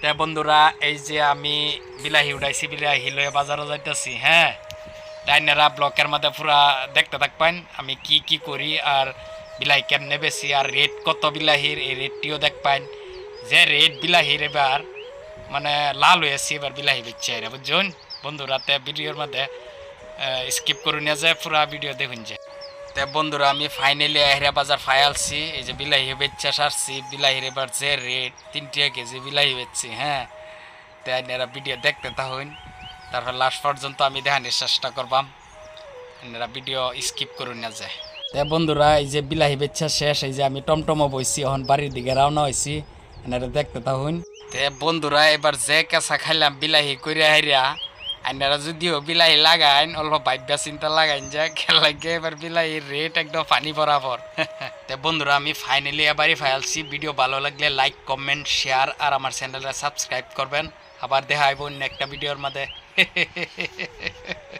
তে বন্ধুরা এই যে আমি বিলাহি উঠাইছি, বিলাহি লয়ে বাজারে যাইতেছি। হ্যাঁ, তাইনারা ব্লকের মধ্যে পুরা দেখতে থাকবেন আমি কি কি করি আর বিলাহি কেমনে বেশি আর রেট কত বিলাহির, এই রেটটিও দেখবেন। যে রেট বিলাহির এবার মানে লাল হয়েছে এবার বিলাহি বেচছে এরা, বুঝছেন বন্ধুরা। তে ভিডিওর মধ্যে স্কিপ করে নিয়ে যায়, পুরা ভিডিও দেখুন যে। তে বন্ধুরা আমি ফাইনালি আহিরা বাজার ফাইলছি, এই যে বিলাহি বেচা সারছি। বিলাহির এবার যে রেট 3 কেজি বিলাহি বেচছি। হ্যাঁ, তাই আপনারা ভিডিও দেখতে থাকুন, তারপর লাস্ট পর্যন্ত আমি দেখানোর চেষ্টা করবাম, আপনারা ভিডিও স্কিপ করুন না যায়। তে বন্ধুরা এই যে বিলাহি বেচা শেষ, এই যে আমি টমটমও বইছি, এখন বাড়ির দিকে রওনা হয়েছি, আপনারা দেখতে থাকুন। তে বন্ধুরা এবার যে কাঁচা খাইলাম বিলাহি করে হাইরা, আপনারা যদিও বিলাহি লাগাইন অল্প ভাববা চিন্তা লাগাইন যে লাগে এবার বিলাহির রেট একদম পানি বরাবর। তে বন্ধুরা আমি ফাইনালি এবারই ফাইলছি। ভিডিও ভালো লাগলে লাইক কমেন্ট শেয়ার আর আমার চ্যানেলটা সাবস্ক্রাইব করবেন। আবার দেখা হইব অন্য একটা ভিডিওর মধ্যে।